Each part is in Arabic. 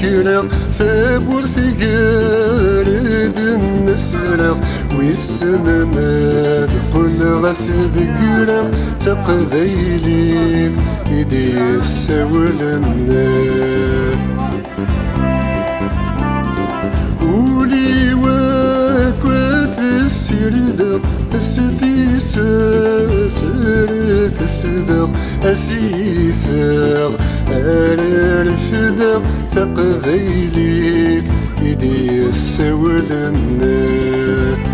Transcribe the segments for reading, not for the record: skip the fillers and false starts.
ذكرى ثابورت قارد النسرة ويسنما تقول غتذكرى تقبيلي إيدي السول النار ولي واكوات السردة الستيسة سرت الصدق أسيسة أرى الفدا تقبيلي إيدي السول النار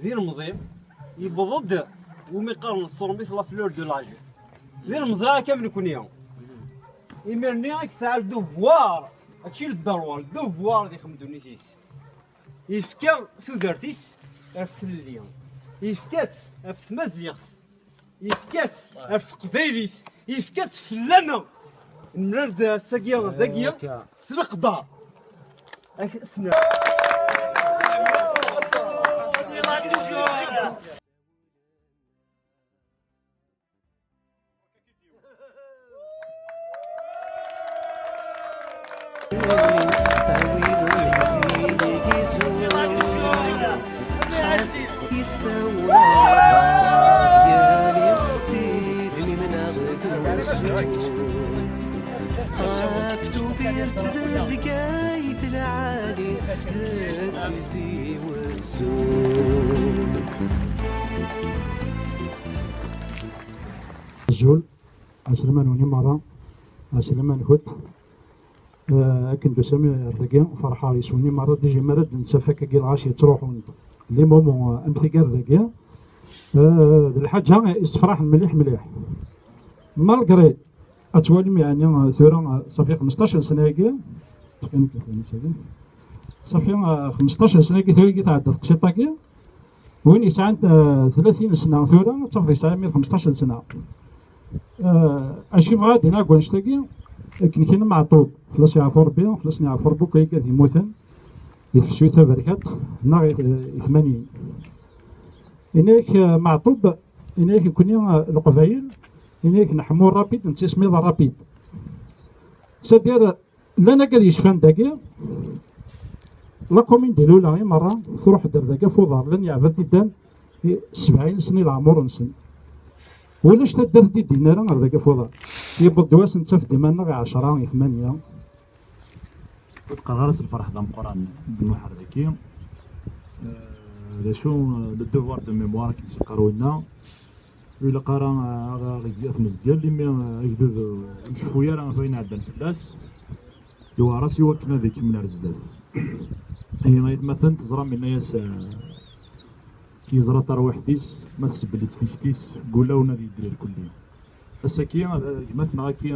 ذي المزيم يبضد وميقارن الصرمي في لافلور دو لاجي ذي المزرعة كامل يكون يوم يمرني اكسع دوفوار هادشي الضروال دوفوار دي خمدو نيتيس يفكر ثودرتيس عرفت اليوم يفكات عرفت مزيغت يفكات عرفت قبيليت يفكات فلانة نرد ساقيا ذاقيا تسرق دار سنة الجول عسلمان ونمارا عسلمان خد أكن بسامي الرقيا فرحة يسوني مرة ديجي مرد نسافك كي الغاشي تروحون لي مومون امثيكار الرقيا الحاجة استفراح مليح مليح مالغري أتوالي يعني ثورة صافي 15 سنة كي صافي 15 سنة كي ثورة كي تعدى تقسيطا كي وين يسعى 30 سنة ثورة تاخذ يسعى 15 سنة أشوف غادي ناقول نشتاقي لكن كاين معطوب خلاص يعرفوا ربي خلاص يعرفوا ربو كي قاعد يموتن يفسوي تبركات ناغ 80 إنك معطوب إنك يكون القبايل إنك نحمو رابيد نتسمي رابيد سدير لنا قال يشفان داكي لا كومين ديالو لا مرة تروح دار داكا فوضار لن يعبد دان 70 سنة العمر نسن ولاش تدار دي دينارا غير داك فوضى يبغى دواس نتاف ديمالنا غير 10 8 تبقى غرس الفرح ذا مقران بالمحركي هذا شو لو دوفوار دو ميموار كي تيقراو لنا ولا قرا غيزيات مزيان اللي مي يجدد شويه راه فاين عندنا فلاس يوا راسي وكنا ذيك من الرزداد هي ما يتمثل تزرى من ناس كيزرى ترويح تيس ما تسبلي تيس قولا ونادي الدراري كلهم الساكي مثلا كي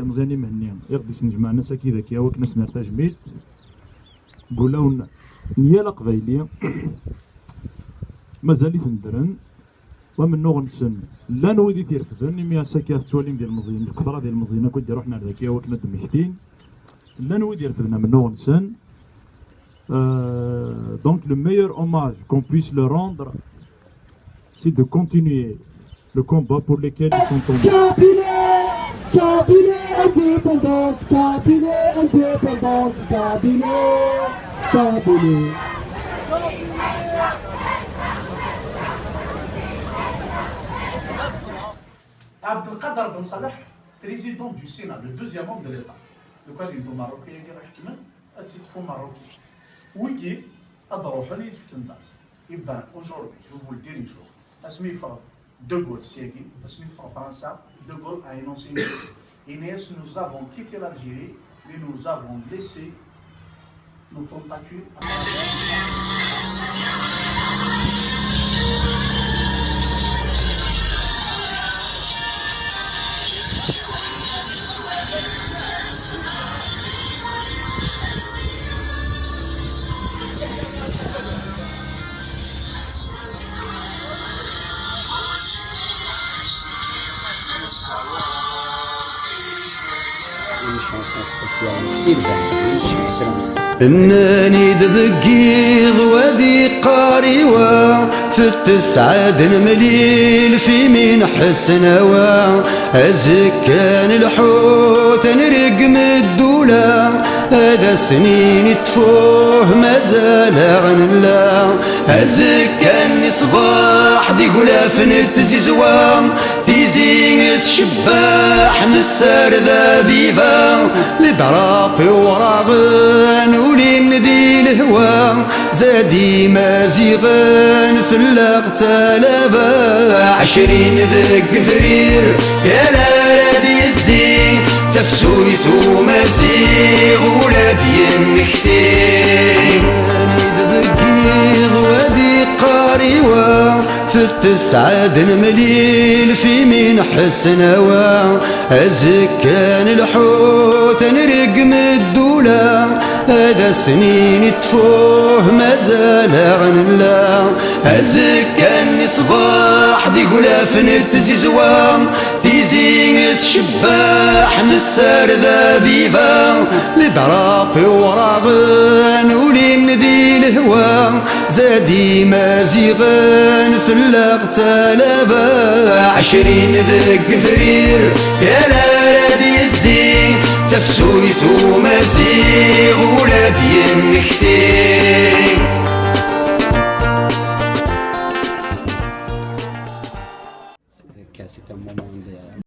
مزيانين مهنيين يغدي نجمع الناس كي ذاك وك ناس مرتاج ميت قولا نيا قبايليه مازال يتندرن ومن نوع نسن لا نويدي تيرفدن مي ساكيات تواليم ديال المزيان الكثره ديال المزيان كنت روحنا لذاك وكنا دمشتين لا نويدي يرفدنا من نوع نسن. Donc le meilleur hommage qu'on puisse leur rendre, c'est de continuer le combat pour lequel ils sont tombés. Cabinet indépendante, cabinet indépendante, cabinet. Abdelkader Ben Salah, président du Sénat, le deuxième homme de l'État. De quoi il est marocain, il est un titre marocain. Oui, aujourd'hui, je vous le dis un jour, De Gaulle, France, De Gaulle a énoncé une chose. Inès, nous avons quitté l'Algérie, mais nous avons laissé nos tentacules à une chanson spéciale انني دقيق وذي قاريوة في التسعاد مليل في من حسنوة أزكان الحوت نرقم الدولة هذا سنين تفوه مازال غنلا أزكان صباح دي غلاف نتزيزوام في زينة شباح نسار ذا فيفا لدرابي وراغن ولين ذي الهوى زادي مازيغن في اللغتلفة 20 ذق فرير يا لادي الزين تفسويتو مازيغ ولادي النكتين دقيق وذي قاريوة في التسعاد مليل في من حسنوة أزكان الحوت نرقم الدولة هذا سنين تفوه مازال غنلا أزكان صباح دي غلاف نتزيزوام في زينة شباح نسار ذا فيفا لدرابي وراغن ولين ذي الهوى زادي مازيغن في اللغتلفة 20 ذق فرير يا لادي الزين تفسويتو مازيغ ولادي النكتين c'est un moment